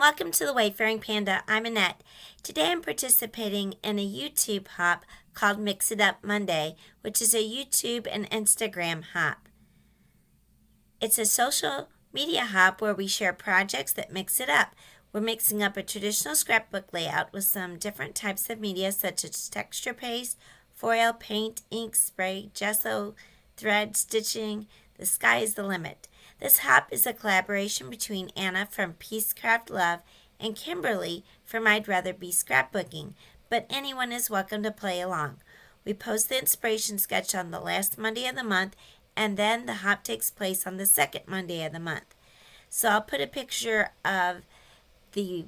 Welcome to the Wayfaring Panda. I'm Annette. Today I'm participating in a YouTube hop called Mix It Up Monday, which is a YouTube and Instagram hop. It's a social media hop where we share projects that mix it up. We're mixing up a traditional scrapbook layout with some different types of media such as texture paste, foil, paint, ink, spray, gesso, thread, stitching. The sky is the limit. This hop is a collaboration between Anna from Peacecraft Love and Kimberly from I'd Rather Be Scrapbooking, but anyone is welcome to play along. We post the inspiration sketch on the last Monday of the month, and then the hop takes place on the second Monday of the month. So I'll put a picture of the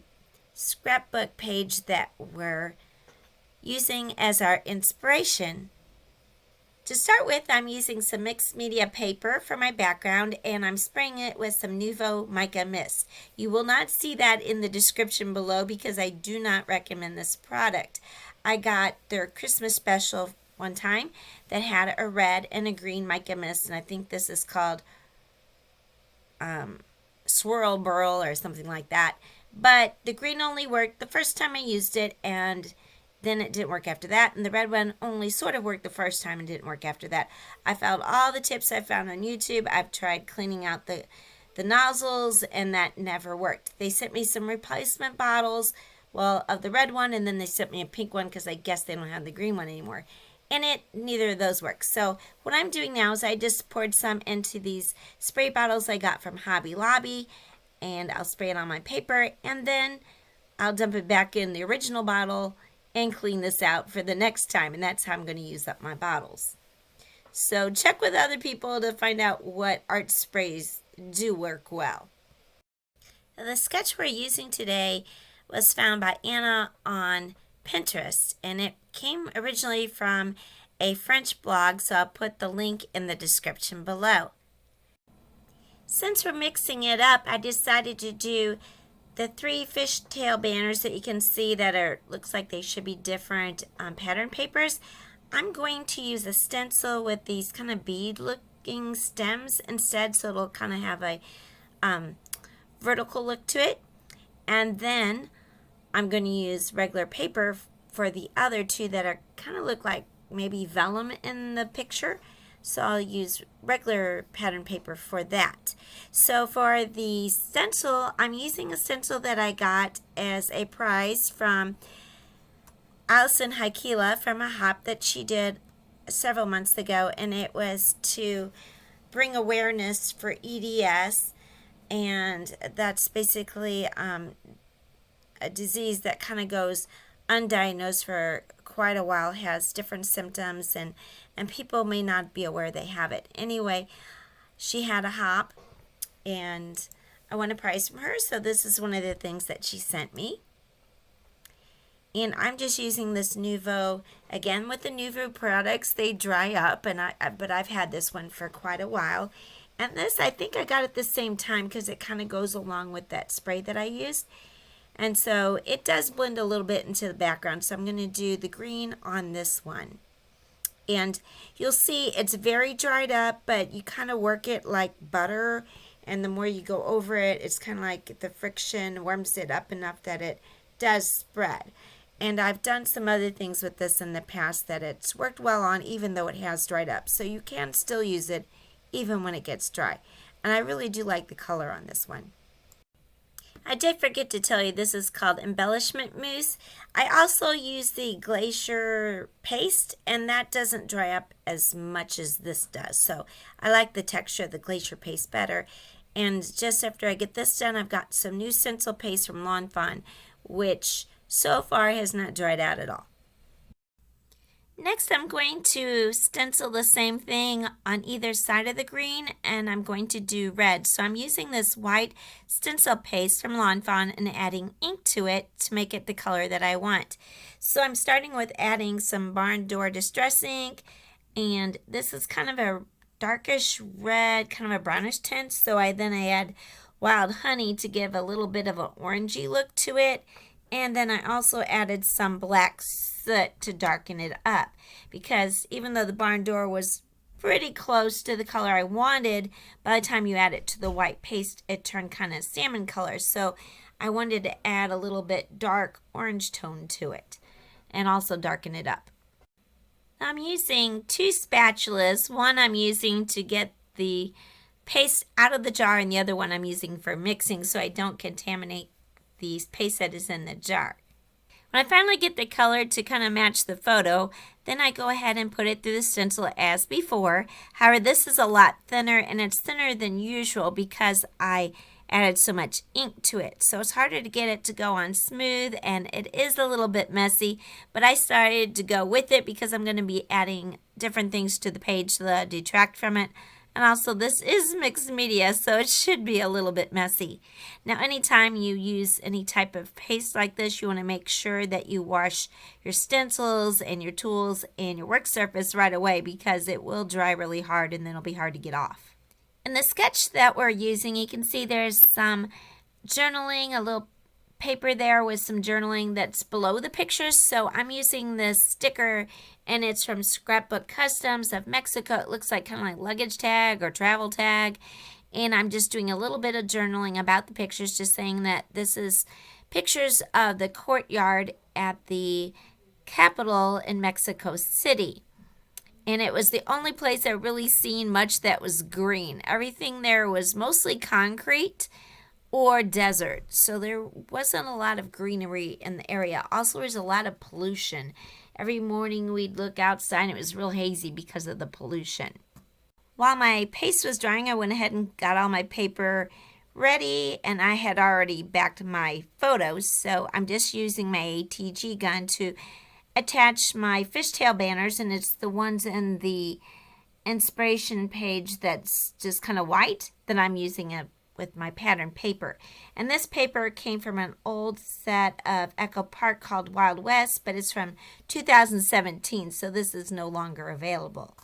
scrapbook page that we're using as our inspiration. To start with, I'm using some mixed media paper for my background, and I'm spraying it with some Nuvo Mica Mist. You will not see that in the description below because I do not recommend this product. I got their Christmas special one time that had a red and a green mica mist, and I think this is called Swirl Burl or something like that. But the green only worked the first time I used it, and then it didn't work after that, and the red one only sort of worked the first time and didn't work after that. I followed all the tips I found on YouTube. I've tried cleaning out the nozzles, and that never worked. They sent me some replacement bottles, of the red one, and then they sent me a pink one because I guess they don't have the green one anymore. And neither of those work. So what I'm doing now is I just poured some into these spray bottles I got from Hobby Lobby, and I'll spray it on my paper, and then I'll dump it back in the original bottle and clean this out for the next time, and that's how I'm going to use up my bottles. So check with other people to find out what art sprays do work well. Now, the sketch we're using today was found by Anna on Pinterest, and it came originally from a French blog, so I'll put the link in the description below. Since we're mixing it up, I decided to do the 3 fishtail banners that you can see that looks like they should be different pattern papers. I'm going to use a stencil with these kind of bead looking stems instead, so it'll kind of have a vertical look to it. And then I'm going to use regular paper for the other two that are kind of look like maybe vellum in the picture. So I'll use regular pattern paper for that. So for the stencil, I'm using a stencil that I got as a prize from Allison Haikila from a hop that she did several months ago, and it was to bring awareness for EDS, and that's basically a disease that kind of goes undiagnosed for quite a while, has different symptoms, and people may not be aware they have it. Anyway, she had a hop, and I won a prize from her, so this is one of the things that she sent me. And I'm just using this Nuvo. Again, with the Nuvo products, they dry up, but I've had this one for quite a while. And this, I think I got at the same time because it kind of goes along with that spray that I used. And so it does blend a little bit into the background. So I'm going to do the green on this one. And you'll see it's very dried up, but you kind of work it like butter. And the more you go over it, it's kind of like the friction warms it up enough that it does spread. And I've done some other things with this in the past that it's worked well on, even though it has dried up. So you can still use it even when it gets dry. And I really do like the color on this one. I did forget to tell you this is called embellishment mousse. I also use the glacier paste, and that doesn't dry up as much as this does. So I like the texture of the glacier paste better. And just after I get this done, I've got some new stencil paste from Lawn Fawn, which so far has not dried out at all. Next, I'm going to stencil the same thing on either side of the green, and I'm going to do red. So I'm using this white stencil paste from Lawn Fawn and adding ink to it to make it the color that I want. So I'm starting with adding some barn door distress ink, and this is kind of a darkish red, kind of a brownish tint. So I add wild honey to give a little bit of an orangey look to it. And then I also added some black soot to darken it up, because even though the barn door was pretty close to the color I wanted, by the time you add it to the white paste, it turned kind of salmon color. So I wanted to add a little bit dark orange tone to it and also darken it up. I'm using 2 spatulas. One I'm using to get the paste out of the jar, and the other one I'm using for mixing so I don't contaminate the paste that is in the jar. When I finally get the color to kind of match the photo, then I go ahead and put it through the stencil as before. However, this is a lot thinner, and it's thinner than usual because I added so much ink to it. So it's harder to get it to go on smooth, and it is a little bit messy, but I started to go with it because I'm going to be adding different things to the page that detract from it. And also, this is mixed media, so it should be a little bit messy. Now, anytime you use any type of paste like this, you want to make sure that you wash your stencils and your tools and your work surface right away because it will dry really hard and then it'll be hard to get off. In the sketch that we're using, you can see there's some journaling, a little paper there with some journaling that's below the pictures. So I'm using this sticker, and it's from Scrapbook Customs of Mexico. It looks like kind of like luggage tag or travel tag. And I'm just doing a little bit of journaling about the pictures, just saying that this is pictures of the courtyard at the Capitol in Mexico City. And it was the only place I really seen much that was green. Everything there was mostly concrete or desert. So there wasn't a lot of greenery in the area. Also, there's a lot of pollution. Every morning we'd look outside and it was real hazy because of the pollution. While my paste was drying, I went ahead and got all my paper ready, and I had already backed my photos. So I'm just using my ATG gun to attach my fishtail banners, and it's the ones in the inspiration page that's just kind of white that I'm using it with my pattern paper. And this paper came from an old set of Echo Park called WildWest, but it's from 2017, so this is no longer available.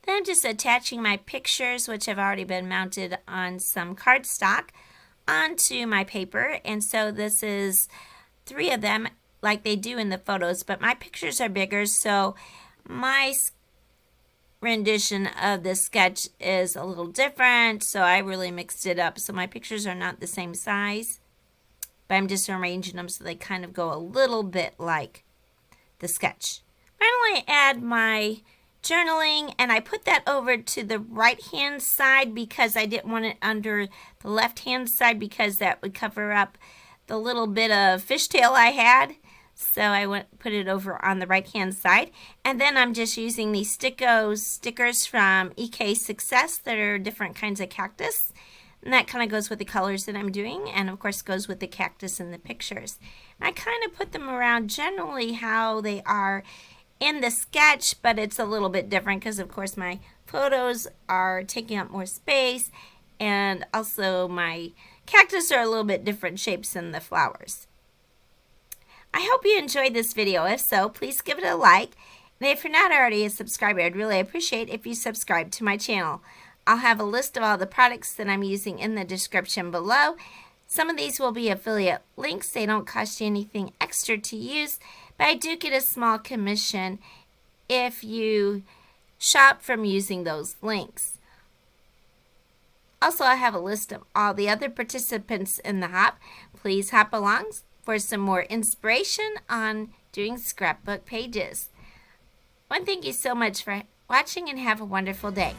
Then I'm just attaching my pictures, which have already been mounted on some cardstock, onto my paper. And so this is 3 of them like they do in the photos, but my pictures are bigger, so my rendition of this sketch is a little different, so I really mixed it up. So my pictures are not the same size, but I'm just arranging them so they kind of go a little bit like the sketch. Finally, I add my journaling, and I put that over to the right hand side because I didn't want it under the left hand side because that would cover up the little bit of fishtail I had. So I put it over on the right hand side, and then I'm just using these stickers from EK Success that are different kinds of cactus, and that kind of goes with the colors that I'm doing, and of course goes with the cactus in the pictures. And I kind of put them around generally how they are in the sketch, but it's a little bit different because of course my photos are taking up more space, and also my cactus are a little bit different shapes than the flowers. I hope you enjoyed this video. If so, please give it a like. And if you're not already a subscriber, I'd really appreciate if you subscribe to my channel. I'll have a list of all the products that I'm using in the description below. Some of these will be affiliate links. They don't cost you anything extra to use, but I do get a small commission if you shop from using those links. Also, I have a list of all the other participants in the hop. Please hop along for some more inspiration on doing scrapbook pages. Thank you so much for watching, and have a wonderful day.